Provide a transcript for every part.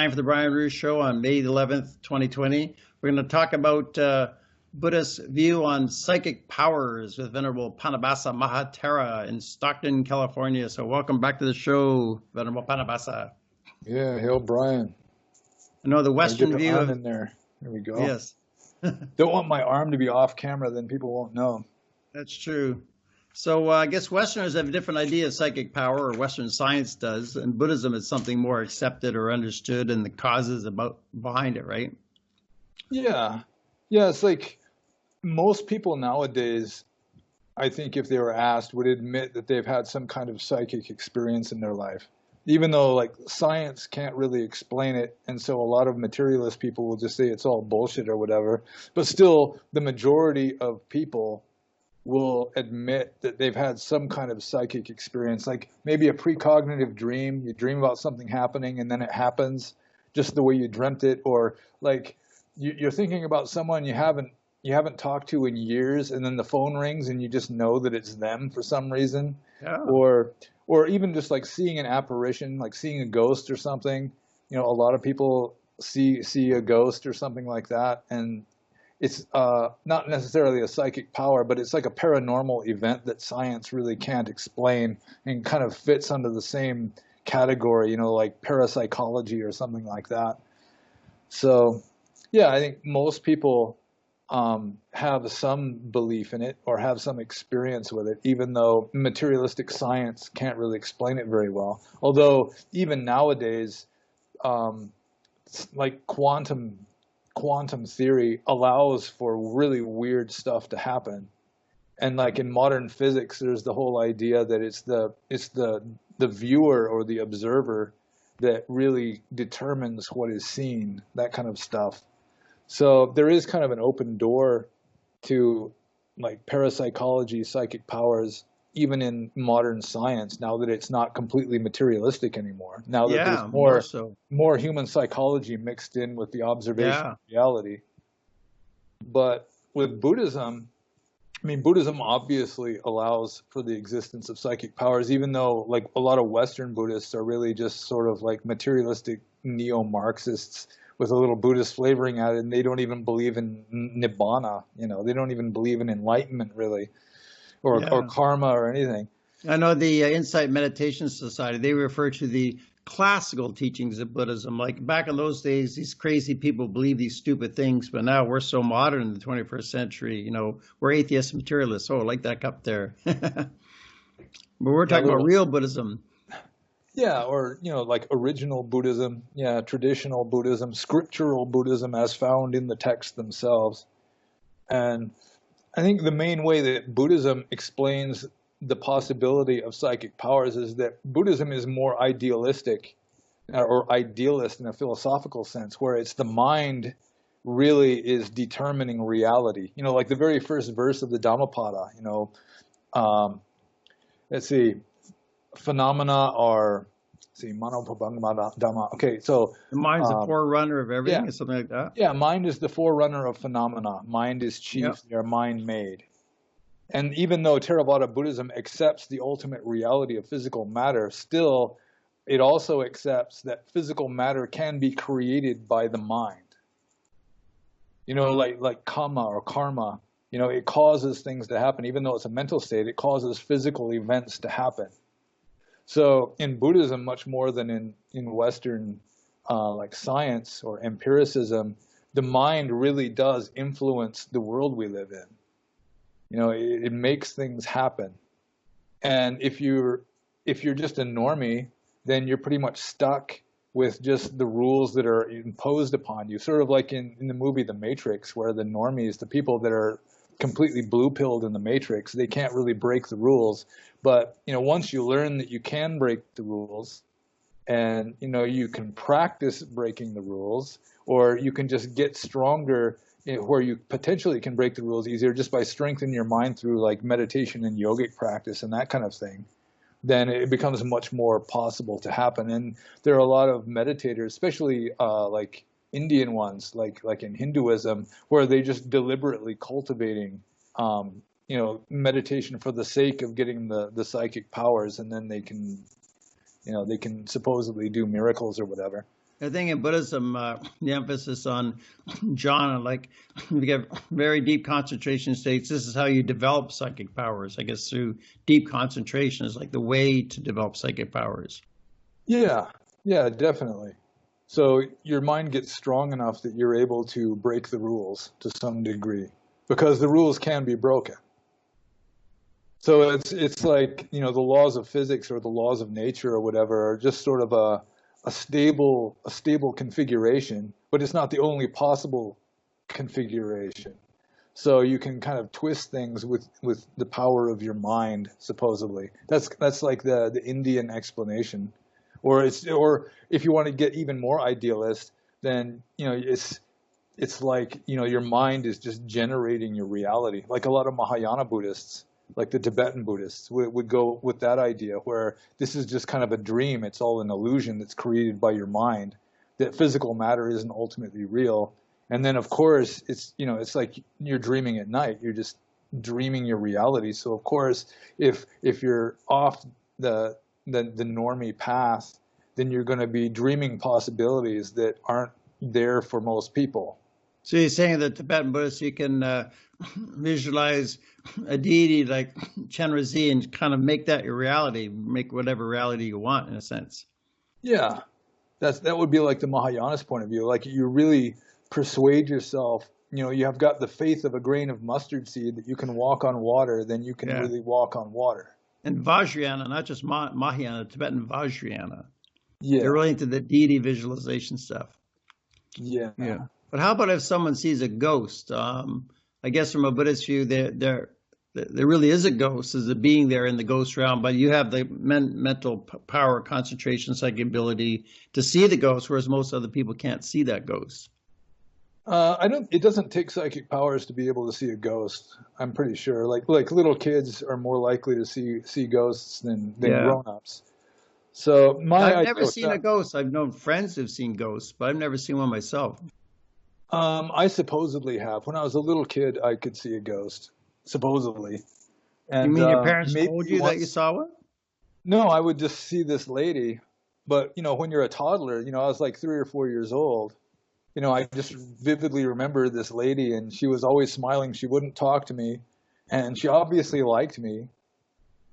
time for the Brian Ruiz Show on May 11th, 2020. We're going to talk about Buddhist view on psychic powers with Venerable Panabasa Mahatera in Stockton, California. So welcome back to the show, Venerable Panabasa. Yeah, hail Brian. I know the Western view of in there. There we go. Yes. Don't want my arm to be off camera, then people won't know. That's true. So I guess Westerners have a different idea of psychic power, or Western science does, and Buddhism is something more accepted or understood, and the causes behind it, right? Yeah. It's like most people nowadays, I think if they were asked, would admit that they've had some kind of psychic experience in their life. Even though like science can't really explain it, and so a lot of materialist people will just say it's all bullshit or whatever, but still the majority of people will admit that they've had some kind of psychic experience, like maybe a precognitive dream. You dream about something happening and then it happens just the way you dreamt it, or like you're thinking about someone you haven't talked to in years, and then the phone rings and you just know that it's them for some reason. Yeah. Or even just like seeing an apparition, like seeing a ghost or something. You know, a lot of people see a ghost or something like that, and it's not necessarily a psychic power, but it's like a paranormal event that science really can't explain, and kind of fits under the same category, you know, like parapsychology or something like that. So, yeah, I think most people have some belief in it or have some experience with it, even though materialistic science can't really explain it very well. Although even nowadays, like quantum theory allows for really weird stuff to happen. And like in modern physics, there's the whole idea that it's the viewer or the observer that really determines what is seen, that kind of stuff. So there is kind of an open door to like parapsychology, psychic powers, even in modern science, now that it's not completely materialistic anymore. Now that there's more human psychology mixed in with the observation of reality. But with Buddhism, I mean, Buddhism obviously allows for the existence of psychic powers, even though like a lot of Western Buddhists are really just sort of like materialistic neo-Marxists with a little Buddhist flavoring at it, and they don't even believe in nibbana. You know, they don't even believe in enlightenment really, or karma or anything. I know the Insight Meditation Society, they refer to the classical teachings of Buddhism. Like back in those days, these crazy people believe these stupid things, but now we're so modern in the 21st century, you know, we're atheist materialists. Oh, I like that up there. But we're talking about real Buddhism. Yeah, or, you know, like original Buddhism, traditional Buddhism, scriptural Buddhism as found in the texts themselves. And I think the main way that Buddhism explains the possibility of psychic powers is that Buddhism is more idealistic, or idealist in a philosophical sense, where it's the mind really is determining reality. You know, like the very first verse of the Dhammapada, you know, let's see, phenomena are, manopabangma dhamma. Okay, so the mind's the forerunner of everything, or something like that. Yeah, mind is the forerunner of phenomena. Mind is chief. They are mind made. And even though Theravada Buddhism accepts the ultimate reality of physical matter, still it also accepts that physical matter can be created by the mind. You know, like karma or karma. You know, it causes things to happen. Even though it's a mental state, it causes physical events to happen. So in Buddhism, much more than in Western like science or empiricism, the mind really does influence the world we live in. You know, it makes things happen. And if you're just a normie, then you're pretty much stuck with just the rules that are imposed upon you. Sort of like in the movie The Matrix, where the normies, the people that are completely blue-pilled in the Matrix, they can't really break the rules. But, you know, once you learn that you can break the rules, and, you know, you can practice breaking the rules, or you can just get stronger where you potentially can break the rules easier just by strengthening your mind through like meditation and yogic practice and that kind of thing, then it becomes much more possible to happen. And there are a lot of meditators, especially like Indian ones, like in Hinduism, where they just deliberately cultivating, you know, meditation for the sake of getting the psychic powers, and then they can, you know, they can supposedly do miracles or whatever. I think in Buddhism, the emphasis on jhana, like you get very deep concentration states. This is how you develop psychic powers. I guess through deep concentration is like the way to develop psychic powers. Yeah, yeah, definitely. So your mind gets strong enough that you're able to break the rules to some degree, because the rules can be broken. So it's like, you know, the laws of physics or the laws of nature or whatever are just sort of a stable configuration, but it's not the only possible configuration. So you can kind of twist things with the power of your mind, supposedly. That's like the Indian explanation. Or if you want to get even more idealist, then, you know, it's like, you know, your mind is just generating your reality. Like a lot of Mahayana Buddhists, like the Tibetan Buddhists would go with that idea, where this is just kind of a dream. It's all an illusion that's created by your mind, that physical matter isn't ultimately real. And then, of course, it's, you know, it's like you're dreaming at night. You're just dreaming your reality. So, of course, if you're off the normie path, then you're going to be dreaming possibilities that aren't there for most people. So you're saying that Tibetan Buddhists, you can visualize a deity like Chenrezig and kind of make that your reality, make whatever reality you want, in a sense. Yeah, that would be like the Mahayanist point of view. Like you really persuade yourself, you know, you have got the faith of a grain of mustard seed that you can walk on water, then you can really walk on water. And Vajrayana, not just Mahayana, Tibetan Vajrayana. Yeah. They're really into the deity visualization stuff. Yeah. Yeah. But how about if someone sees a ghost? I guess from a Buddhist view, there really is a ghost, there's a being there in the ghost realm, but you have the mental power, concentration, psychic ability to see the ghost, whereas most other people can't see that ghost. It doesn't take psychic powers to be able to see a ghost. I'm pretty sure. Like little kids are more likely to see ghosts than grown-ups. So I've never seen a ghost. I've known friends who've seen ghosts, but I've never seen one myself. I supposedly have. When I was a little kid, I could see a ghost, supposedly. And, you mean your parents told you that you saw one? No, I would just see this lady. But, you know, when you're a toddler, you know, I was like 3 or 4 years old. You know, I just vividly remember this lady, and she was always smiling. She wouldn't talk to me, and she obviously liked me.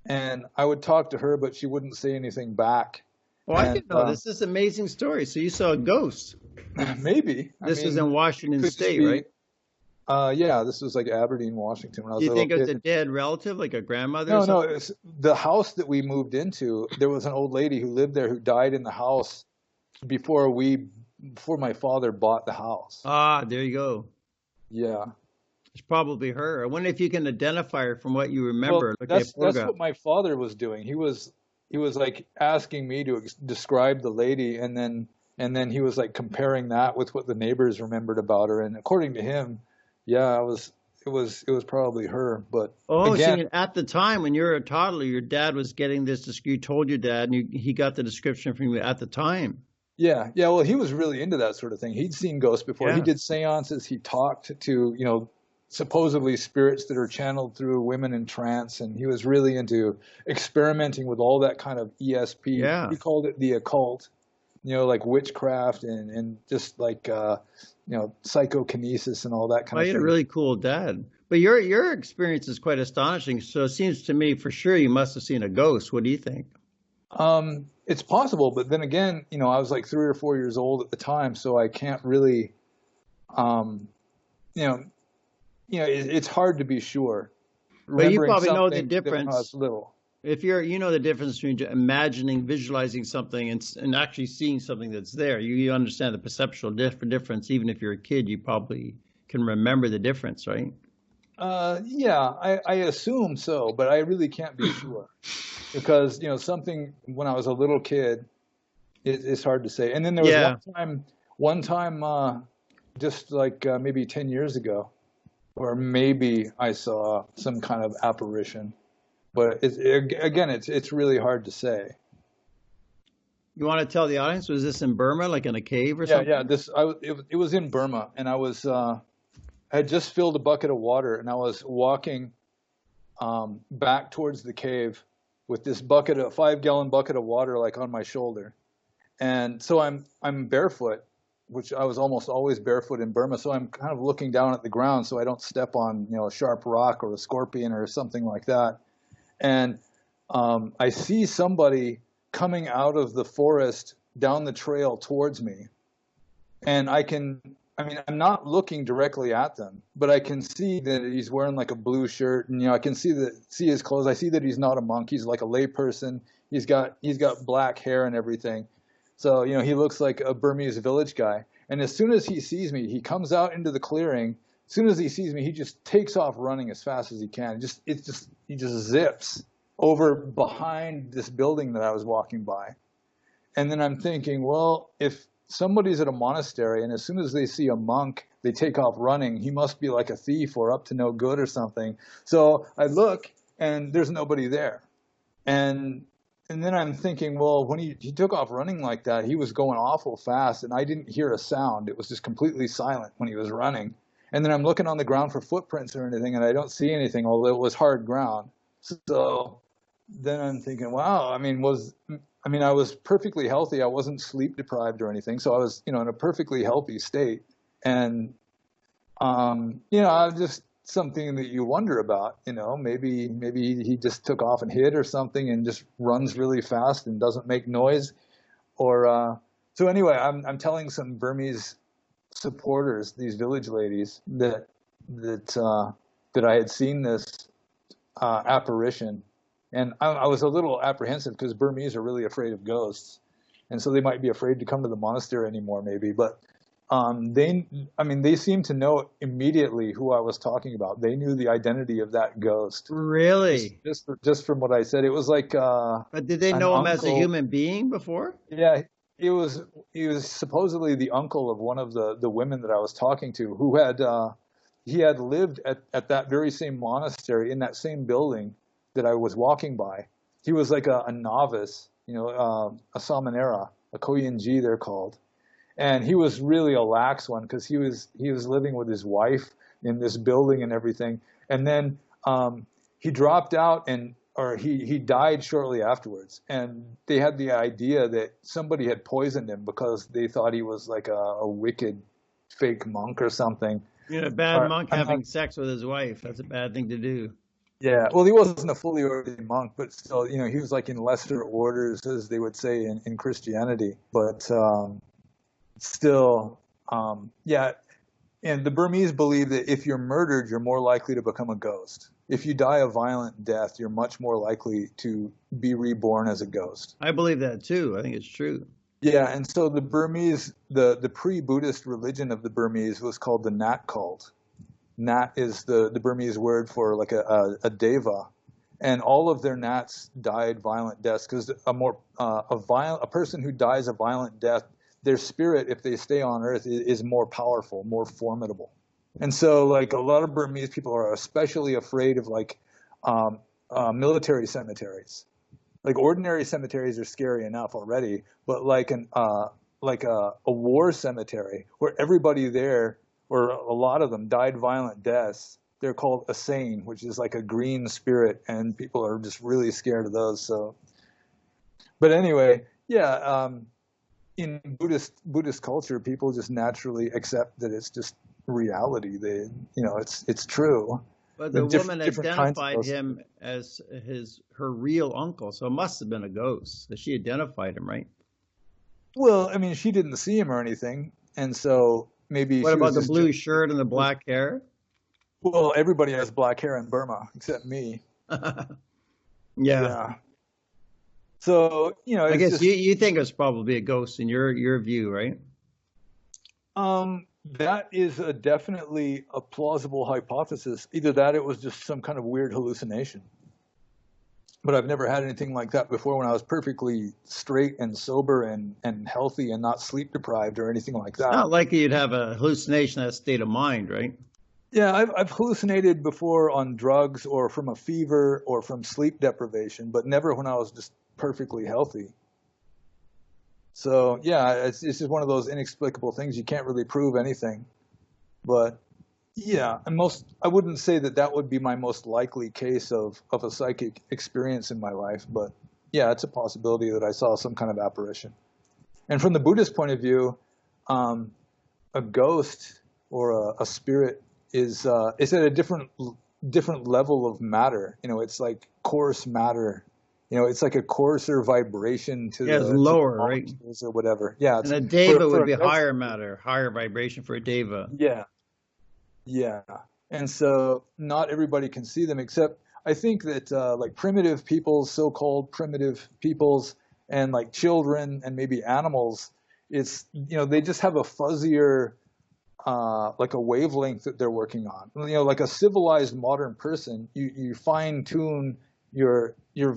And I would talk to her, but she wouldn't say anything back. Well, I didn't know this. This is an amazing story. So you saw a ghost? Maybe. This was in Washington State, right? Yeah, this was like Aberdeen, Washington. When I was Do you think it was a dead relative, like a grandmother? No, it's the house that we moved into. There was an old lady who lived there who died in the house before my father bought the house. Ah, there you go. Yeah. It's probably her. I wonder if you can identify her from what you remember. Well, that's what my father was doing. He was like asking me to describe the lady, and then he was like comparing that with what the neighbors remembered about her. And according to him, yeah, it was probably her. But again, so at the time when you were a toddler, your dad was getting this. You told your dad, and he got the description from you at the time. Yeah. Well, he was really into that sort of thing. He'd seen ghosts before. Yeah. He did seances. He talked to, you know, supposedly spirits that are channeled through women in trance, and he was really into experimenting with all that kind of ESP. Yeah. He called it the occult, you know, like witchcraft and just like you know, psychokinesis and all that kind of thing. You had a really cool dad. But your experience is quite astonishing. So it seems to me for sure you must have seen a ghost. What do you think? It's possible, but then again, you know, I was like 3 or 4 years old at the time, so I can't really it's hard to be sure. But you probably know the difference. When I was little. If you know the difference between imagining, visualizing something, and actually seeing something that's there. You understand the perceptual difference. Even if you're a kid, you probably can remember the difference, right? Yeah, I assume so, but I really can't be sure because, you know, something when I was a little kid, it's hard to say. And then there was one time, just like maybe 10 years ago, or maybe I saw some kind of apparition, but it's really hard to say. You want to tell the audience, was this in Burma, like in a cave or something? Yeah. It was in Burma, and I had just filled a bucket of water, and I was walking back towards the cave with this 5-gallon bucket of water like on my shoulder, And so I'm barefoot, which I was almost always barefoot in Burma. So I'm kind of looking down at the ground so I don't step on, a sharp rock or a scorpion or something like that. And I see somebody coming out of the forest down the trail towards me. And I'm not looking directly at them, but I can see that he's wearing like a blue shirt, and I can see his clothes. I see that he's not a monk. He's like a lay person. He's got black hair and everything. So, he looks like a Burmese village guy. And as soon as he sees me, he comes out into the clearing. As soon as he sees me, he just takes off running as fast as he can. He just zips over behind this building that I was walking by. And then I'm thinking, well, if somebody's at a monastery and as soon as they see a monk, they take off running, he must be like a thief or up to no good or something. So I look and there's nobody there. And then I'm thinking, well, when he took off running like that, he was going awful fast and I didn't hear a sound. It was just completely silent when he was running. And then I'm looking on the ground for footprints or anything and I don't see anything, although it was hard ground. So then I'm thinking, wow, I was perfectly healthy. I wasn't sleep deprived or anything. So I was, in a perfectly healthy state. And, just something that you wonder about, maybe he just took off and hid or something and just runs really fast and doesn't make noise. Or, so anyway, I'm telling some Burmese supporters, these village ladies, that I had seen this apparition. And I was a little apprehensive because Burmese are really afraid of ghosts. And so they might be afraid to come to the monastery anymore, maybe. But they seemed to know immediately who I was talking about. They knew the identity of that ghost. Really? Just from what I said. It was like But did they know him as a human being before? Yeah, he was supposedly the uncle of one of the women that I was talking to, who he had lived at that very same monastery in that same building that I was walking by. He was like a novice, a samanera, a koyenji they're called. And he was really a lax one because he was living with his wife in this building and everything. And then he dropped out or he died shortly afterwards. And they had the idea that somebody had poisoned him because they thought he was like a wicked fake monk or something. A bad monk having sex with his wife. That's a bad thing to do. Yeah, well, he wasn't a fully ordained monk, but still, he was like in lesser orders, as they would say in Christianity. But still, yeah. And the Burmese believe that if you're murdered, you're more likely to become a ghost. If you die a violent death, you're much more likely to be reborn as a ghost. I believe that too. I think it's true. Yeah, and so the Burmese, the pre-Buddhist religion of the Burmese was called the Nat cult. Nat is the Burmese word for like a deva, and all of their nats died violent deaths because a person who dies a violent death, their spirit, if they stay on earth, is more powerful, more formidable. And so like a lot of Burmese people are especially afraid of like military cemeteries. Like ordinary cemeteries are scary enough already, but like a war cemetery where everybody there, or a lot of them, died violent deaths. They're called asane, which is like a green spirit, and people are just really scared of those. So, but anyway, yeah, in Buddhist culture, people just naturally accept that it's just reality. It's true. But the woman identified him as her real uncle, so it must have been a ghost. She identified him, right? Well, she didn't see him or anything, and so. Maybe. What about the blue shirt and the black hair? Well, everybody has black hair in Burma except me. Yeah. So I guess you think it's probably a ghost in your view, right? That is definitely a plausible hypothesis. Either that, it was just some kind of weird hallucination. But I've never had anything like that before when I was perfectly straight and sober and healthy and not sleep deprived or anything like that. It's not likely you'd have a hallucination, that state of mind, right? Yeah, I've hallucinated before on drugs or from a fever or from sleep deprivation, but never when I was just perfectly healthy. So yeah, it's just one of those inexplicable things. You can't really prove anything. But yeah, I wouldn't say that would be my most likely case of a psychic experience in my life, but yeah, it's a possibility that I saw some kind of apparition. And from the Buddhist point of view, a ghost or a spirit is at a different level of matter. You know, it's like coarse matter. You know, it's like a coarser vibration to Yeah, it's the lower, right? molecules or whatever. Yeah, And it's a deva for would a be ghost. higher matter, higher vibration for a deva. Yeah, yeah. And so not everybody can see them, except I think that like primitive peoples, so-called primitive peoples, and like children and maybe animals, it's, you know, they just have a fuzzier like a wavelength that they're working on. You know, like a civilized modern person, you fine tune your you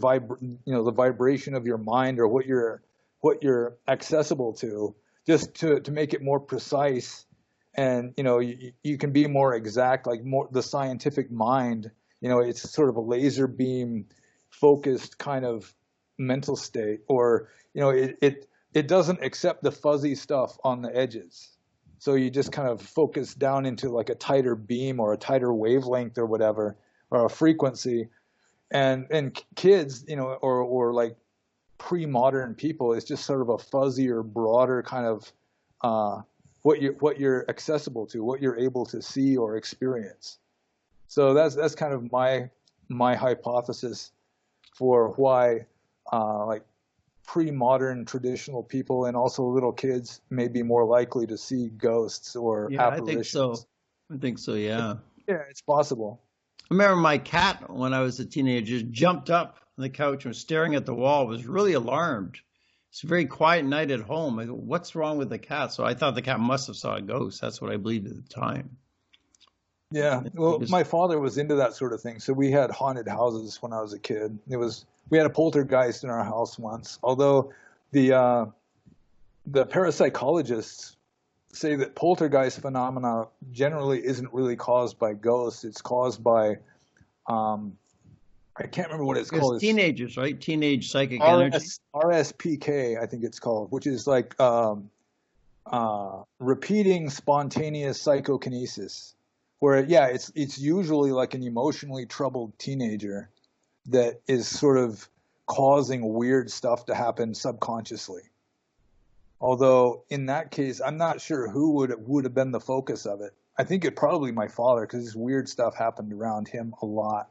know, the vibration of your mind or what you're accessible to, just to make it more precise. And you know, you can be more exact, like more the scientific mind. You know, it's sort of a laser beam focused kind of mental state, or you know, it doesn't accept the fuzzy stuff on the edges. So you just kind of focus down into like a tighter beam or a tighter wavelength or whatever, or a frequency. And kids, you know, or like pre-modern people, it's just sort of a fuzzier, broader kind of what you're accessible to, what you're able to see or experience. So that's kind of my hypothesis for why like pre-modern traditional people and also little kids may be more likely to see ghosts or Yeah, I think so. apparitions. I think so, yeah. Yeah, it's possible. I remember my cat, when I was a teenager, jumped up on the couch and was staring at the wall, was really alarmed. It's a very quiet night at home. I go, what's wrong with the cat? So I thought the cat must have saw a ghost. That's what I believed at the time. Yeah, well, my father was into that sort of thing. So we had haunted houses when I was a kid. We had a poltergeist in our house once. Although the parapsychologists say that poltergeist phenomena generally isn't really caused by ghosts. It's caused by I can't remember what it's called. It's teenagers, right? Teenage psychic energy. RSPK, I think it's called, which is like repeating spontaneous psychokinesis. Where, yeah, it's usually like an emotionally troubled teenager that is sort of causing weird stuff to happen subconsciously. Although in that case, I'm not sure who would have been the focus of it. I think it probably my father, because this weird stuff happened around him a lot.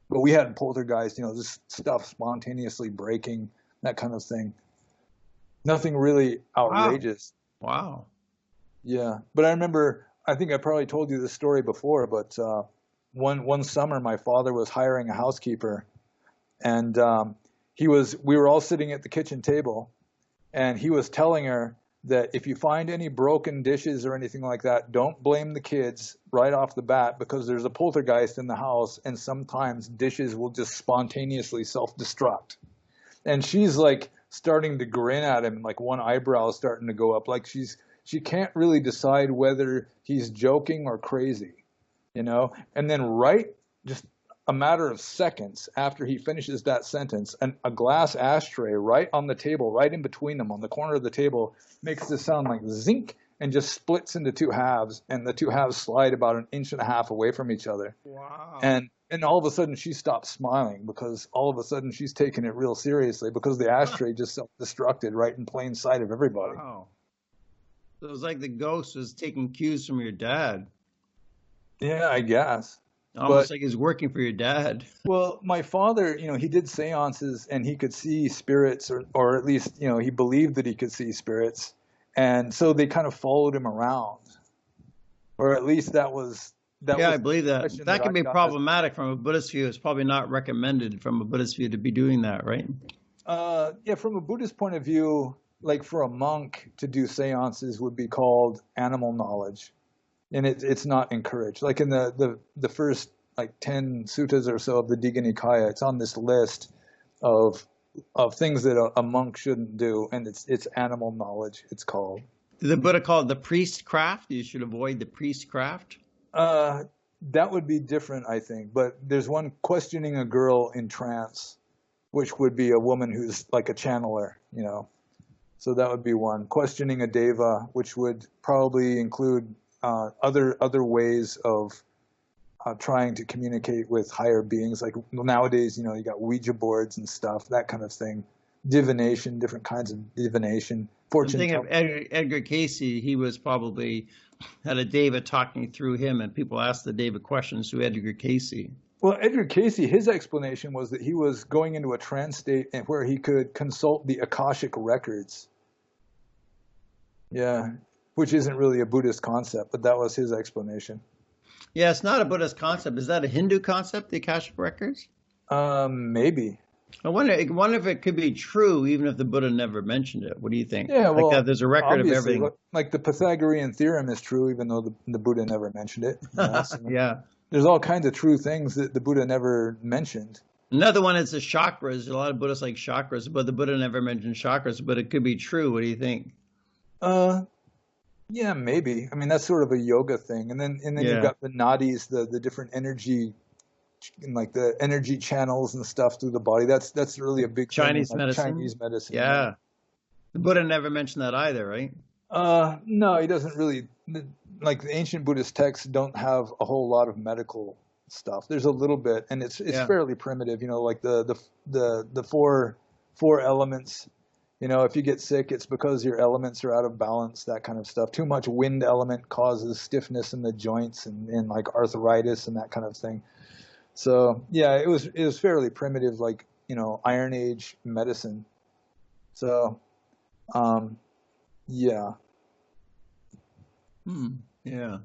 But we had poltergeist, you know, this stuff spontaneously breaking, that kind of thing. Nothing really outrageous. Wow. Yeah, but I remember, I think I probably told you this story before, but one summer my father was hiring a housekeeper, and we were all sitting at the kitchen table, and he was telling her that if you find any broken dishes or anything like that, don't blame the kids right off the bat, because there's a poltergeist in the house, and sometimes dishes will just spontaneously self-destruct. And she's like starting to grin at him, like one eyebrow is starting to go up, like she can't really decide whether he's joking or crazy, you know? And then just a matter of seconds after he finishes that sentence, a glass ashtray right on the table, right in between them on the corner of the table, makes this sound like zinc and just splits into two halves, and the two halves slide about 1.5 inches away from each other. Wow. And all of a sudden she stops smiling, because all of a sudden she's taking it real seriously, because the ashtray just self-destructed right in plain sight of everybody. Wow. So it was like the ghost was taking cues from your dad. Yeah, I guess. Almost like he's working for your dad. Well, my father, you know, he did seances and he could see spirits, or at least, you know, he believed that he could see spirits. And so they kind of followed him around. Or at least that was I believe that. That can be problematic from a Buddhist view. It's probably not recommended from a Buddhist view to be doing that, right? Yeah, from a Buddhist point of view, like for a monk to do seances would be called animal knowledge. And it's not encouraged. Like in the first like 10 suttas or so of the Digha Nikaya, it's on this list of things that a monk shouldn't do, and it's animal knowledge, it's called. Did the Buddha call it the priestcraft? You should avoid the priestcraft? That would be different, I think. But there's one, questioning a girl in trance, which would be a woman who's like a channeler, you know. So that would be one. Questioning a deva, which would probably include other ways of trying to communicate with higher beings. Like nowadays, you know, you got Ouija boards and stuff, that kind of thing. divination, different kinds of divination, I'm fortune thinking of telling. Edgar Casey. He was probably had a David talking through him, and people asked the David questions to Edgar Casey. Well, Edgar Casey, his explanation was that he was going into a trance state where he could consult the Akashic records. Yeah, which isn't really a Buddhist concept, but that was his explanation. Yeah, it's not a Buddhist concept. Is that a Hindu concept, the Akashic records? Maybe. I wonder if it could be true, even if the Buddha never mentioned it. What do you think? Yeah, Like well, that, there's a record of obviously, everything. like the Pythagorean theorem is true, even though the Buddha never mentioned it. You know, so Yeah. there's all kinds of true things that the Buddha never mentioned. Another one is the chakras. A lot of Buddhists like chakras, but the Buddha never mentioned chakras. But it could be true. What do you think? Uh, yeah, maybe. I mean, that's sort of a yoga thing, and then you've Yeah. got the nadis, the different energy, like the energy channels and stuff through the body. That's really a big thing in, Chinese like, medicine. Chinese medicine. Yeah. The Buddha never mentioned that either, right? No, he doesn't really. Like the ancient Buddhist texts don't have a whole lot of medical stuff. There's a little bit, and it's Yeah. fairly primitive. You know, like the four elements. You know, if you get sick, it's because your elements are out of balance, that kind of stuff. Too much wind element causes stiffness in the joints and like arthritis and that kind of thing. So yeah, it was fairly primitive, like, you know, Iron Age medicine. So yeah. Hmm. Yeah.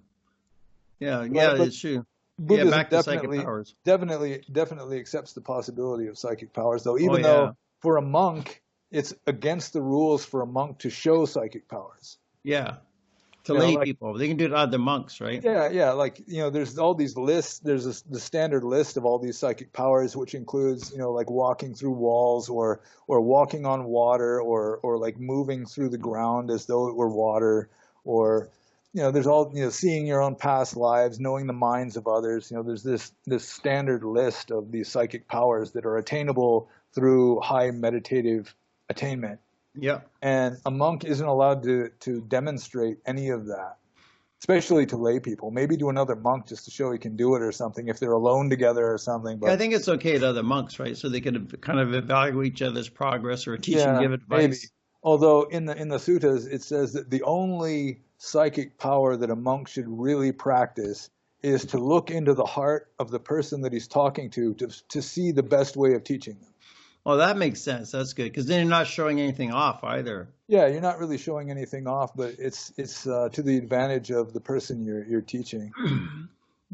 Yeah. But, Yeah. but It's true. Yeah. Buddhism Back to psychic definitely powers. definitely accepts the possibility of psychic powers, though, Oh even yeah. though for a monk it's against the rules for a monk to show psychic powers. Yeah. To You know, lay like, people, they can do it to other monks, right? yeah, like, you know, there's all these lists. There's the standard list of all these psychic powers, which includes, you know, like walking through walls or walking on water or like moving through the ground as though it were water, or, you know, there's all, you know, seeing your own past lives, knowing the minds of others. You know, there's this standard list of these psychic powers that are attainable through high meditative attainment. Yeah. And a monk isn't allowed to demonstrate any of that, especially to lay people. Maybe to another monk just to show he can do it or something, if they're alone together or something. Yeah, I But think it's okay to other monks, right? So they could kind of evaluate each other's progress or teach and yeah, give maybe. advice. Although in the suttas it says that the only psychic power that a monk should really practice is to look into the heart of the person that he's talking to see the best way of teaching them. Well, that makes sense. That's good because then you're not showing anything off either. Yeah, you're not really showing anything off, but it's to the advantage of the person you're teaching.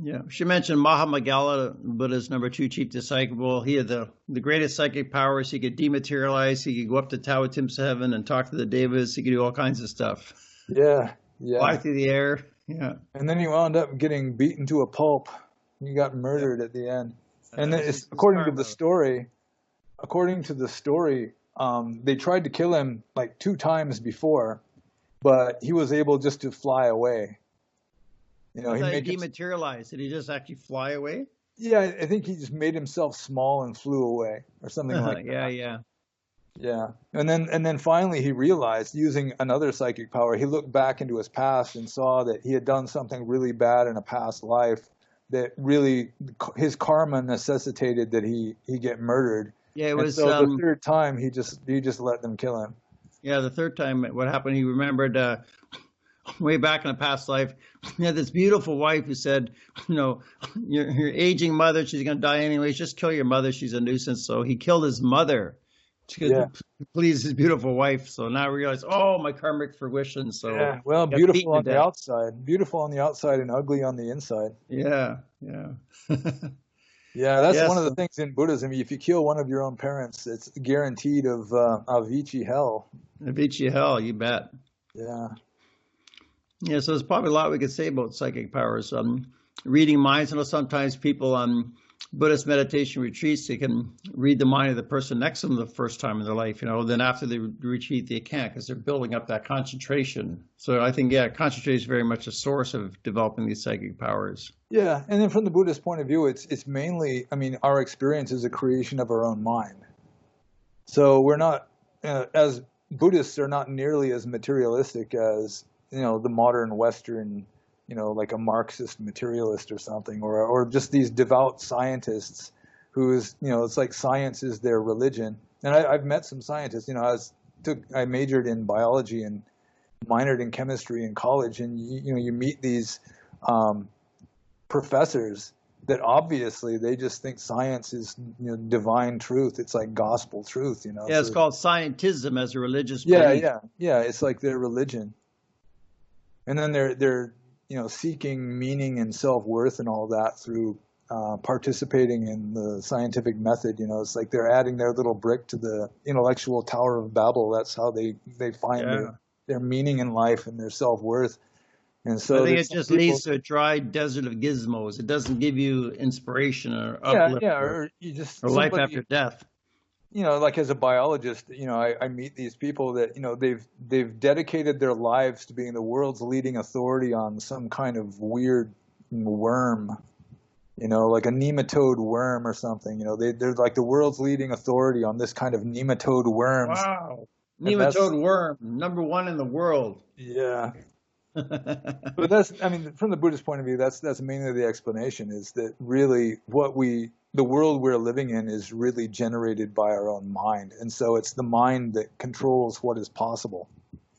Yeah, she mentioned Mahamagala, Buddha's number 2 chief disciple. He had the greatest psychic powers. He could dematerialize. He could go up to Tawatimsa heaven and talk to the devas. He could do all kinds of stuff. Yeah, Fly yeah. through the air. Yeah. And then he wound up getting beaten to a pulp. He got murdered at the end. And then It's according to karma. the story, they tried to kill him like 2 times before, but he was able just to fly away. You know, I he thought made he dematerialized. Did he just actually fly away? yeah, I think he just made himself small and flew away or something like Yeah, that. yeah. Yeah. And then finally he realized, using another psychic power, he looked back into his past and saw that he had done something really bad in a past life that really his karma necessitated that he get murdered. Yeah, it And was so the third time he just let them kill him. yeah, the third time what happened, he remembered way back in a past life, he had this beautiful wife who said, you know, your aging mother, she's going to die anyways, just kill your mother, she's a nuisance. So he killed his mother to please his beautiful wife. So now I realize, oh, my karmic fruition. So Yeah, well, got beaten beautiful to on the death. outside, beautiful on the outside and ugly on the inside. Yeah, yeah. Yeah, that's Yes. one of the things in Buddhism. If you kill one of your own parents, it's guaranteed of Avicii hell. Avicii hell, you bet. Yeah. Yeah, so there's probably a lot we could say about psychic powers. Reading minds. I know sometimes people on Buddhist meditation retreats, they can read the mind of the person next to them the first time in their life, you know, then after the retreat, they can't because they're building up that concentration. So I think, yeah, concentration is very much a source of developing these psychic powers. Yeah, and then from the Buddhist point of view, it's mainly, I mean, our experience is a creation of our own mind. So we're not, as Buddhists are not nearly as materialistic as, you know, the modern Western, you know, like a Marxist materialist or something, or just these devout scientists who is, it's like science is their religion. And I've met some scientists. I majored in biology and minored in chemistry in college, and you meet these professors that obviously they just think science is divine truth. It's like gospel truth. Yeah, it's called scientism as a religious belief. Yeah. It's like their religion, and then they're seeking meaning and self-worth and all that through participating in the scientific method. It's like they're adding their little brick to the intellectual Tower of Babel. That's how they find their meaning in life and their self-worth. And so I think it just leads to a dry desert of gizmos. It doesn't give you inspiration or uplift or life after death. Like as a biologist, I meet these people that, they've dedicated their lives to being the world's leading authority on some kind of weird worm, like a nematode worm or something. They're like the world's leading authority on this kind of nematode worms. Wow. Nematode worm, #1 in the world. Yeah. But from the Buddhist point of view, that's mainly the explanation, is that really the world we're living in is really generated by our own mind. And so it's the mind that controls what is possible.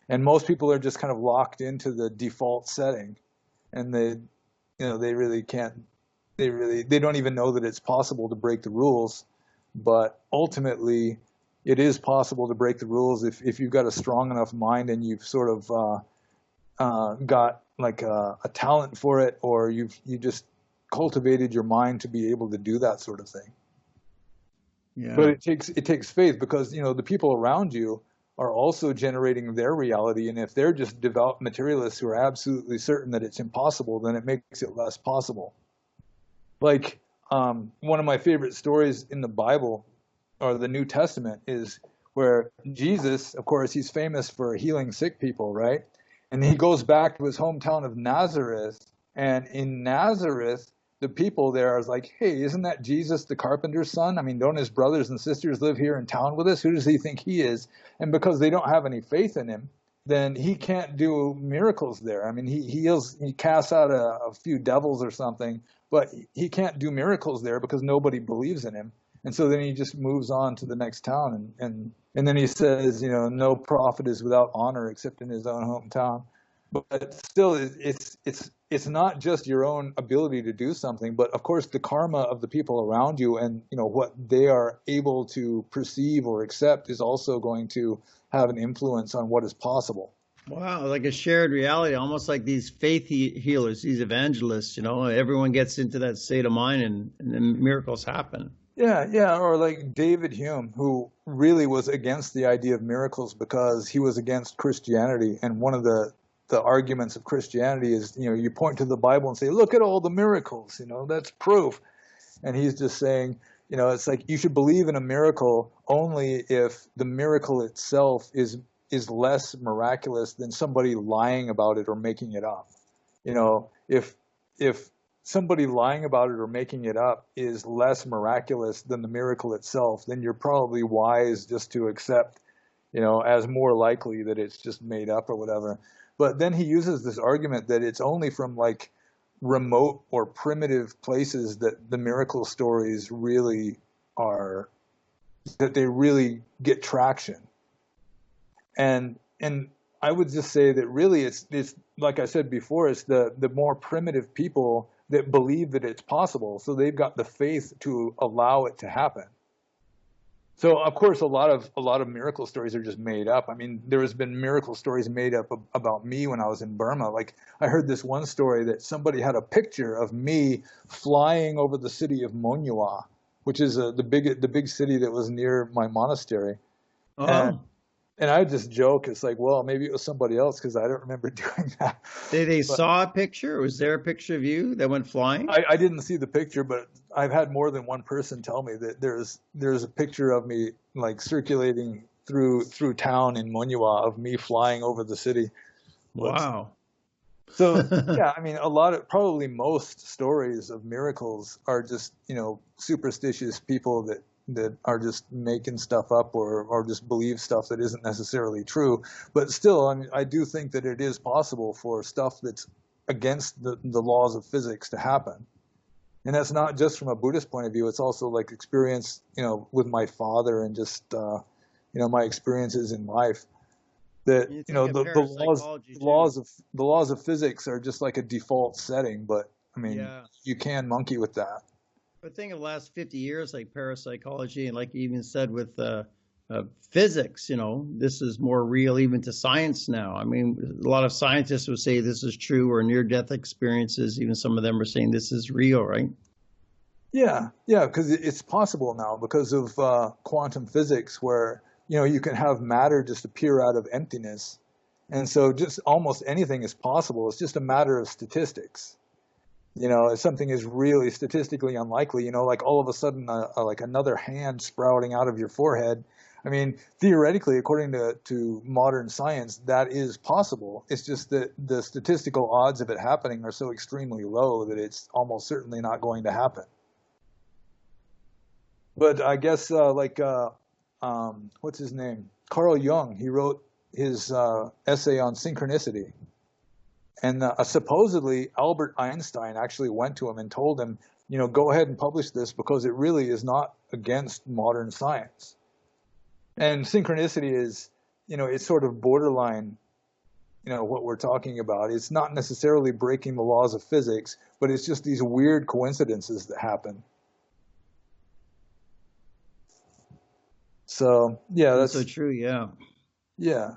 And most people are just kind of locked into the default setting, and they really can't, they don't even know that it's possible to break the rules. But ultimately it is possible to break the rules if you've got a strong enough mind and you've sort of got like a talent for it, or you just cultivated your mind to be able to do that sort of thing. Yeah. But it takes faith, because the people around you are also generating their reality, and if they're just devout materialists who are absolutely certain that it's impossible, then it makes it less possible. Like one of my favorite stories in the Bible or the New Testament is where Jesus, of course, he's famous for healing sick people, right? And he goes back to his hometown of Nazareth, and in Nazareth, the people there are like, hey, isn't that Jesus the carpenter's son? I mean, don't his brothers and sisters live here in town with us? Who does he think he is? And because they don't have any faith in him, then he can't do miracles there. I mean, he casts out a few devils or something, but he can't do miracles there because nobody believes in him. And so then he just moves on to the next town, and then he says, no prophet is without honor except in his own hometown. But still, it's not just your own ability to do something, but of course the karma of the people around you and what they are able to perceive or accept is also going to have an influence on what is possible. Wow, like a shared reality, almost like these faith healers, these evangelists. Everyone gets into that state of mind, and then miracles happen. Yeah, or like David Hume, who really was against the idea of miracles because he was against Christianity. And one of the arguments of Christianity is, you point to the Bible and say, look at all the miracles, that's proof. And he's just saying, it's like you should believe in a miracle only if the miracle itself is less miraculous than somebody lying about it or making it up. If somebody lying about it or making it up is less miraculous than the miracle itself, then you're probably wise just to accept, as more likely that it's just made up or whatever. But then he uses this argument that it's only from like remote or primitive places that the miracle stories really are, that they really get traction. And I would just say that really it's like I said before, it's the more primitive people that believe that it's possible. So they've got the faith to allow it to happen. So of course, a lot of miracle stories are just made up. I mean, there has been miracle stories made up about me when I was in Burma. Like I heard this one story that somebody had a picture of me flying over the city of Monua, which is the big city that was near my monastery. Oh. And I just joke, it's like, well, maybe it was somebody else because I don't remember doing that. They saw a picture? Was there a picture of you that went flying? I didn't see the picture, but I've had more than one person tell me that there's a picture of me like circulating through town in Monua of me flying over the city. Wow. So yeah, I mean, probably most stories of miracles are just, superstitious people that are just making stuff up or just believe stuff that isn't necessarily true. But still, I mean, I do think that it is possible for stuff that's against the laws of physics to happen. And that's not just from a Buddhist point of view. It's also like experience, with my father and just, my experiences in life. That You think of parapsychology too. the laws of physics are just like a default setting, but I mean, Yeah. you can monkey with that. But think of the last 50 years, like parapsychology, and like you even said with physics, this is more real even to science now. I mean, a lot of scientists would say this is true, or near-death experiences, even some of them are saying this is real, right? Yeah, yeah, because it's possible now because of quantum physics, where you can have matter just appear out of emptiness, and so just almost anything is possible. It's just a matter of statistics. If something is really statistically unlikely, like all of a sudden, like another hand sprouting out of your forehead. I mean, theoretically, according to modern science, that is possible. It's just that the statistical odds of it happening are so extremely low that it's almost certainly not going to happen. But I guess, what's his name? Carl Jung, he wrote his essay on synchronicity. And supposedly Albert Einstein actually went to him and told him, go ahead and publish this because it really is not against modern science. And synchronicity is, it's sort of borderline, what we're talking about. It's not necessarily breaking the laws of physics, but it's just these weird coincidences that happen. So, yeah, that's so true. Yeah. Yeah.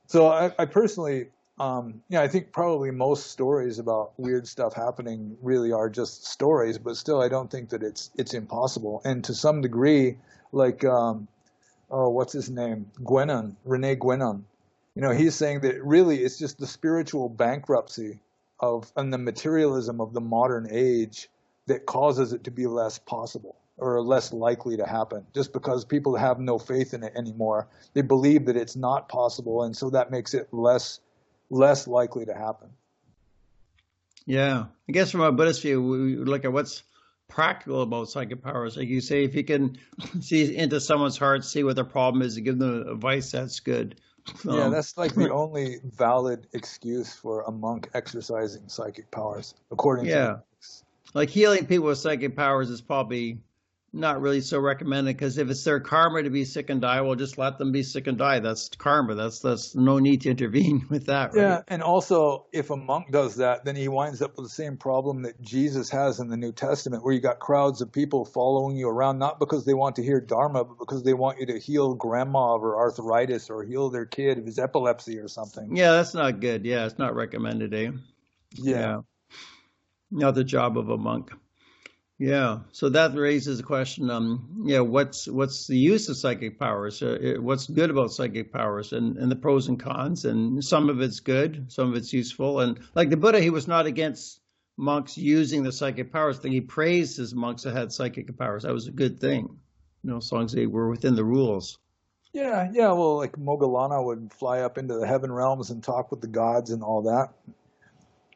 So I personally, I think probably most stories about weird stuff happening really are just stories, but still I don't think that it's impossible. And to some degree, like, what's his name? Rene Guénon. He's saying that really it's just the spiritual bankruptcy and the materialism of the modern age that causes it to be less possible or less likely to happen, just because people have no faith in it anymore. They believe that it's not possible, and so that makes it less likely to happen. Yeah. I guess from a Buddhist view, we look at what's practical about psychic powers. Like you say, if you can see into someone's heart, see what their problem is, and give them advice, that's good. Yeah, that's like the only valid excuse for a monk exercising psychic powers, according to Yeah. Like healing people with psychic powers is probably not really so recommended, because if it's their karma to be sick and die, well, just let them be sick and die. That's karma. That's no need to intervene with that, right? Yeah, and also if a monk does that, then he winds up with the same problem that Jesus has in the New Testament, where you got crowds of people following you around, not because they want to hear Dharma, but because they want you to heal grandma of her arthritis or heal their kid of his epilepsy or something. Yeah, that's not good. Yeah, it's not recommended, eh? Yeah. Not the job of a monk. Yeah, so that raises the question, what's the use of psychic powers? What's good about psychic powers, and the pros and cons? And some of it's good, some of it's useful. And like the Buddha, he was not against monks using the psychic powers thing. He praised his monks that had psychic powers. That was a good thing, as long as they were within the rules. Yeah. Well, like Moggallana would fly up into the heaven realms and talk with the gods and all that.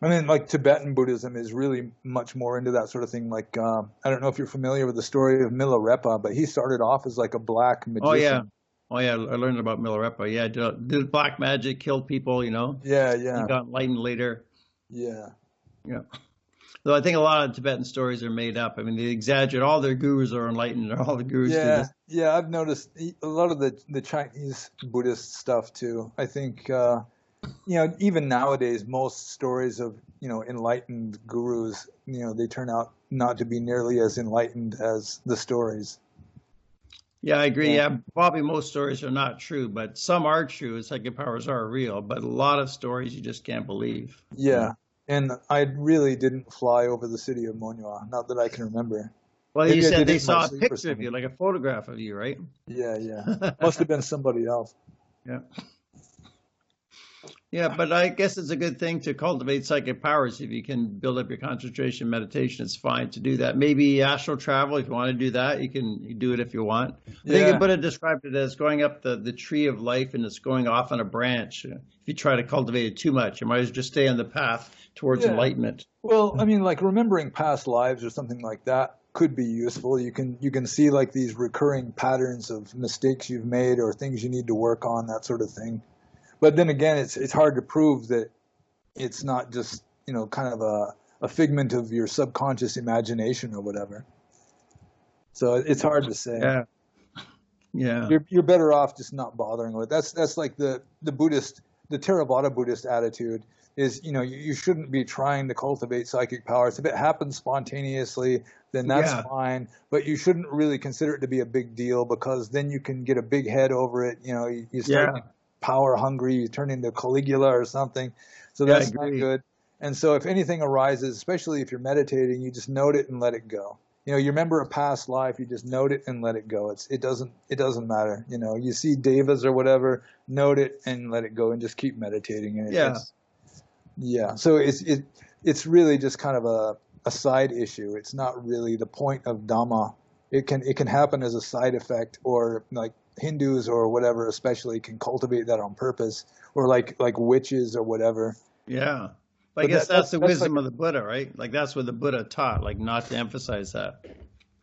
I mean, like Tibetan Buddhism is really much more into that sort of thing. Like, I don't know if you're familiar with the story of Milarepa, but he started off as like a black magician. Oh yeah, I learned about Milarepa. Yeah, did black magic, killed people, Yeah. He got enlightened later. Yeah. Though I think a lot of Tibetan stories are made up. I mean, they exaggerate. All their gurus are enlightened. All the gurus do this. Yeah, I've noticed a lot of the Chinese Buddhist stuff too. I think, even nowadays, most stories of, enlightened gurus, they turn out not to be nearly as enlightened as the stories. Yeah, I agree. Yeah, probably most stories are not true, but some are true. Psychic powers are real, but a lot of stories you just can't believe. Yeah. And I really didn't fly over the city of Monua, not that I can remember. Well, you said they saw a picture of you, like a photograph of you, right? Yeah. Must have been somebody else. Yeah. Yeah, but I guess it's a good thing to cultivate psychic powers. If you can build up your concentration, meditation, it's fine to do that. Maybe astral travel, if you want to do that, you can do it if you want. I think the Buddha described it as going up the tree of life, and it's going off on a branch. If you try to cultivate it too much, you might as well just stay on the path towards enlightenment. Well, I mean, like remembering past lives or something like that could be useful. You can see like these recurring patterns of mistakes you've made or things you need to work on, that sort of thing. But then again, it's hard to prove that it's not just, kind of a figment of your subconscious imagination or whatever. So it's hard to say. Yeah. Yeah. You're better off just not bothering with it. That's like the Buddhist, the Theravada Buddhist attitude is, you shouldn't be trying to cultivate psychic powers. If it happens spontaneously, then that's fine, but you shouldn't really consider it to be a big deal, because then you can get a big head over it. You start power hungry, you turn into Caligula or something. So that's not good. And so if anything arises, especially if you're meditating, you just note it and let it go. You remember a past life, you just note it and let it go. It doesn't matter. You see devas or whatever, note it and let it go, and just keep meditating. And so it's really just kind of a side issue. It's not really the point of Dhamma. It can happen as a side effect, or like Hindus or whatever especially can cultivate that on purpose, or like witches or whatever. Yeah. I guess that's the wisdom of the Buddha, right? Like that's what the Buddha taught, like not to emphasize that.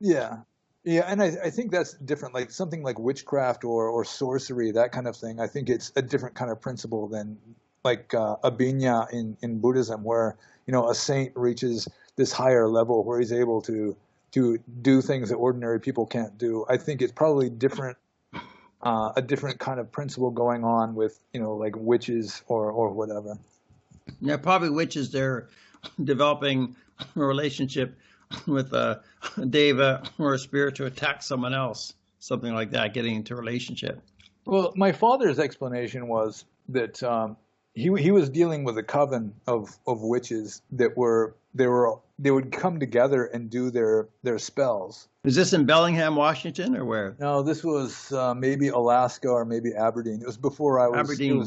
Yeah. Yeah, and I think that's different. Like something like witchcraft or sorcery, that kind of thing. I think it's a different kind of principle than like abhinya in Buddhism, where a saint reaches this higher level where he's able to do things that ordinary people can't do. I think it's probably different, a different kind of principle going on with like witches or whatever. Yeah, probably witches, they're developing a relationship with a deva or a spirit to attack someone else, something like that, getting into a relationship. Well, my father's explanation was that he was dealing with a coven of witches that they would come together and do their spells. Is this in Bellingham, Washington, or where? No, this was maybe Alaska or maybe Aberdeen. It was before I was. Aberdeen.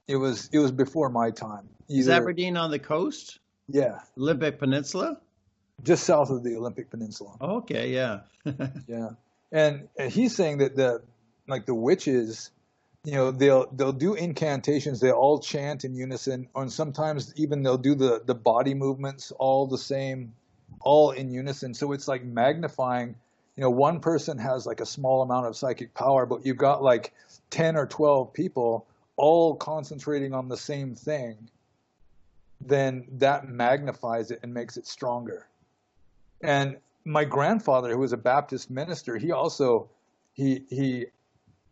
It was before my time. Is Aberdeen on the coast? Yeah. Olympic Peninsula? Just south of the Olympic Peninsula. Okay, yeah. Yeah. And he's saying that the witches, they'll do incantations, they all chant in unison, and sometimes even they'll do the body movements all the same, all in unison. So it's like magnifying, one person has like a small amount of psychic power, but you've got like 10 or 12 people all concentrating on the same thing, then that magnifies it and makes it stronger. And my grandfather, who was a Baptist minister, he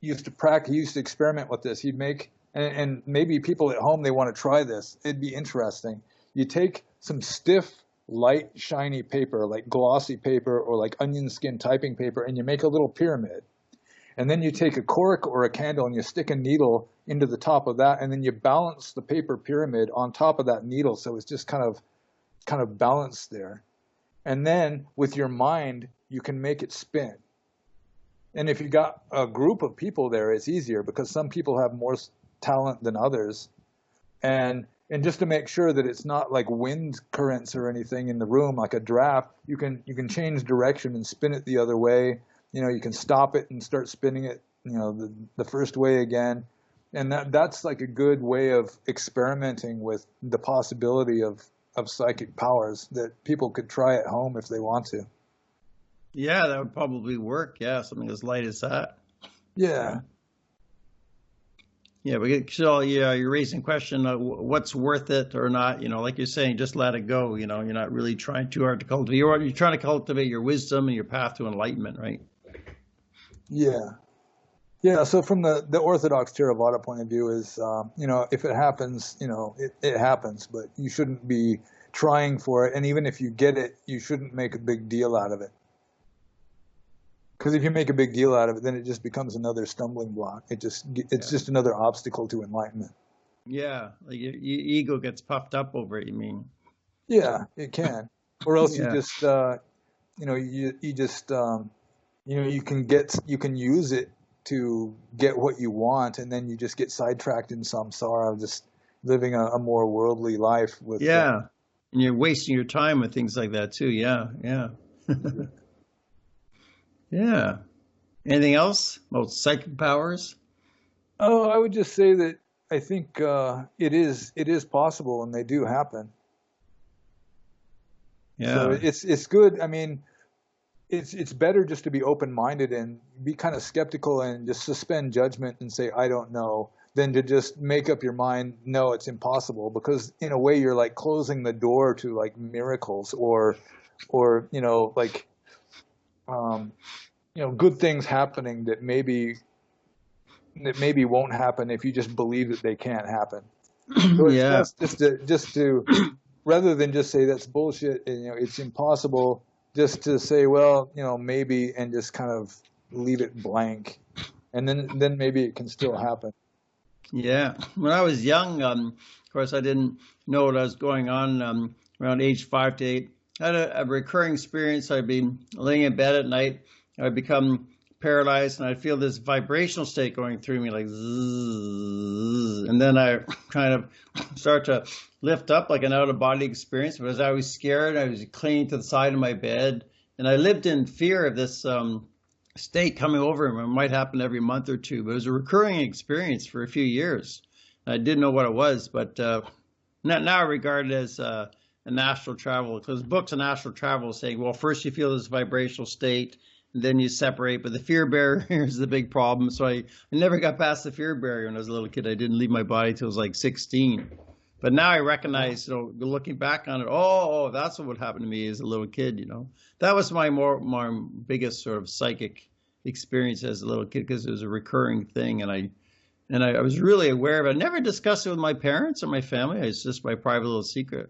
used to practice, he used to experiment with this. He'd make, and maybe people at home, they want to try this. It'd be interesting. You take some stiff, light, shiny paper, like glossy paper or like onion skin typing paper, and you make a little pyramid. And then you take a cork or a candle and you stick a needle into the top of that, and then you balance the paper pyramid on top of that needle, so it's just kind of balanced there. And then with your mind, you can make it spin. And if you got a group of people there, it's easier because some people have more talent than others. And just to make sure that it's not like wind currents or anything in the room, like a draft, you can change direction and spin it the other way. You can stop it and start spinning it, the first way again. And that's like a good way of experimenting with the possibility of psychic powers that people could try at home if they want to. Yeah, that would probably work. Yeah, something as light as that. Yeah. Yeah, so you're raising question of what's worth it or not. Like you're saying, just let it go. You're not really trying too hard to cultivate. You're trying to cultivate your wisdom and your path to enlightenment, right? Yeah. Yeah, so from the Orthodox Theravada point of view is, if it happens, it happens, but you shouldn't be trying for it. And even if you get it, you shouldn't make a big deal out of it. Because if you make a big deal out of it, then it just becomes another stumbling block. It's just another obstacle to enlightenment. Yeah, like your ego gets puffed up over it, you mean? Yeah, it can. Or else you just, you can use it to get what you want, and then you just get sidetracked in samsara, just living a more worldly life with. Yeah, and you're wasting your time with things like that too. Yeah. Yeah. Anything else about psychic powers? Oh, I would just say that I think it is possible, and they do happen. Yeah. So it's good. I mean, it's better just to be open-minded and be kind of skeptical and just suspend judgment and say, I don't know, than to just make up your mind, no, it's impossible, because in a way you're like closing the door to like miracles or like good things happening that maybe won't happen if you just believe that they can't happen. So it's Yeah. just to rather than just say that's bullshit and it's impossible, just to say, well, maybe, and just kind of leave it blank, and then maybe it can still happen. Yeah. When I was young, of course, I didn't know what was going on around age 5 to 8. I had a recurring experience. I'd be laying in bed at night. I'd become paralyzed, and I'd feel this vibrational state going through me, like zzz, and then I kind of start to lift up, like an out-of-body experience. But as I was scared, I was clinging to the side of my bed, and I lived in fear of this state coming over me. It might happen every month or two, but it was a recurring experience for a few years. I didn't know what it was, but now I regard it as an astral travel, because books on astral travel saying, well, first you feel this vibrational state, and then you separate, but the fear barrier is the big problem. So I never got past the fear barrier when I was a little kid. I didn't leave my body till I was like 16. But now I recognize, looking back on it, oh, that's what would happen to me as a little kid, That was my biggest sort of psychic experience as a little kid, because it was a recurring thing, and I was really aware of it. I never discussed it with my parents or my family. It's just my private little secret.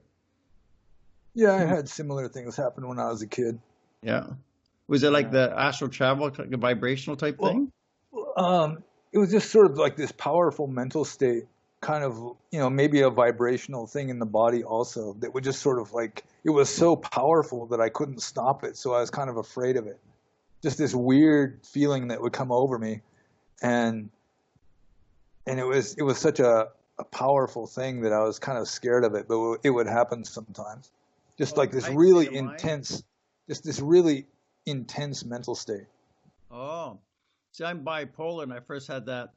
Yeah, I had similar things happen when I was a kid. Yeah. Was it like the astral travel, like a vibrational type thing? It was just sort of like this powerful mental state, kind of, maybe a vibrational thing in the body also, that would just sort of like, it was so powerful that I couldn't stop it. So I was kind of afraid of it. Just this weird feeling that would come over me. And it was such a powerful thing that I was kind of scared of it, but it would happen sometimes. Just like this really intense, mental state. Oh, see, I'm bipolar, and I first had that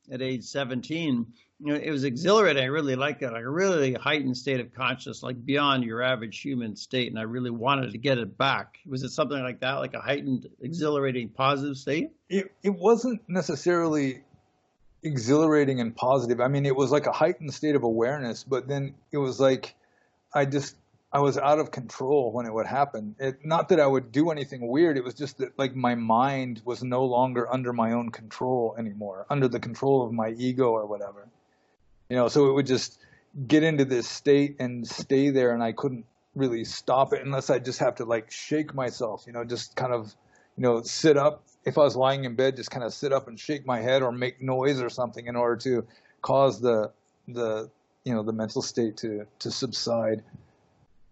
at age 17. It was exhilarating. I really liked it, like a really heightened state of consciousness, like beyond your average human state, and I really wanted to get it back. Was it something like that, like a heightened, exhilarating, positive state? It wasn't necessarily exhilarating and positive. I mean, it was like a heightened state of awareness, but then it was like I was out of control when it would happen. Not that I would do anything weird. It was just that like my mind was no longer under my own control anymore, under the control of my ego or whatever. So it would just get into this state and stay there, and I couldn't really stop it unless I just have to like shake myself, just kind of, sit up. If I was lying in bed, just kind of sit up and shake my head or make noise or something in order to cause the mental state to subside.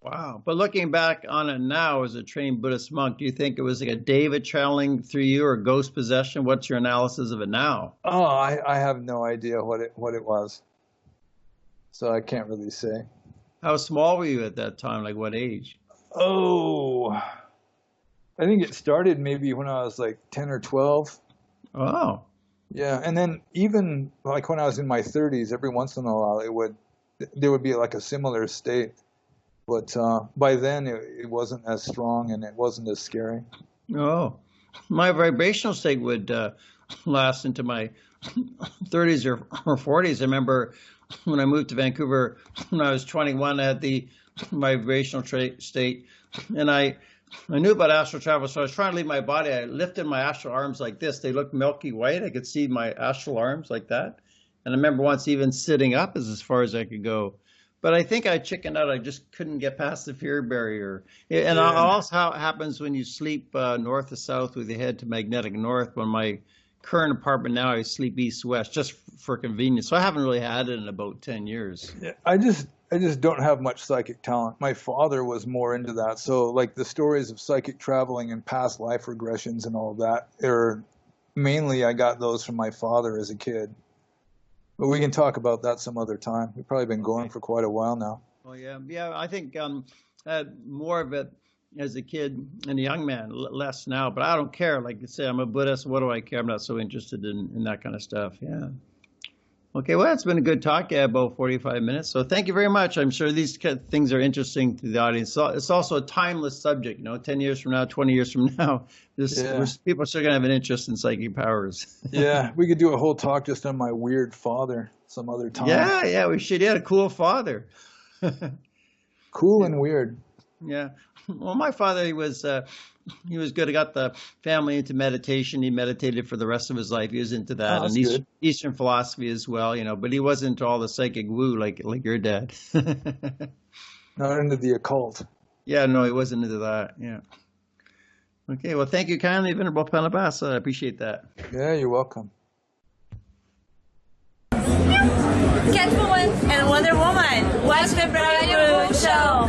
Wow. But looking back on it now as a trained Buddhist monk, do you think it was like a David channeling through you or ghost possession? What's your analysis of it now? Oh, I have no idea what it was. So I can't really say. How small were you at that time? Like what age? Oh, I think it started maybe when I was like 10 or 12. Oh. Yeah. And then even like when I was in my 30s, every once in a while, there would be like a similar state. But by then, it wasn't as strong and it wasn't as scary. Oh, my vibrational state would last into my 30s or 40s. I remember when I moved to Vancouver when I was 21, I had the vibrational state, and I knew about astral travel, so I was trying to leave my body. I lifted my astral arms like this. They looked milky white. I could see my astral arms like that. And I remember once even sitting up as far as I could go. But I think I chickened out. I just couldn't get past the fear barrier. And also how it happens when you sleep north to south with your head to magnetic north. When my current apartment now, I sleep east-west just for convenience. So I haven't really had it in about 10 years. Yeah, I just don't have much psychic talent. My father was more into that. So like the stories of psychic traveling and past life regressions and all of that, mainly I got those from my father as a kid. But we can talk about that some other time. We've probably been going for quite a while now. Oh, yeah. Yeah, I think I had more of it as a kid and a young man, less now. But I don't care. Like you say, I'm a Buddhist. What do I care? I'm not so interested in that kind of stuff. Yeah. Okay, well, it's been a good talk. Yeah, about 45 minutes. So thank you very much. I'm sure these things are interesting to the audience. So it's also a timeless subject, 10 years from now, 20 years from now, people are still going to have an interest in psychic powers. Yeah, we could do a whole talk just on my weird father some other time. Yeah, we should. He had a cool father. Cool and weird. Yeah. Well, my father, he was good. He got the family into meditation. He meditated for the rest of his life. He was into that, and Eastern philosophy as well, but he wasn't into all the psychic woo like your dad. Not into the occult. Yeah, no, he wasn't into that. Yeah. Okay, well, thank you kindly, Venerable Panabasa. I appreciate that. Yeah, you're welcome. Catwoman and Wonder Woman. Watch the Brian Show.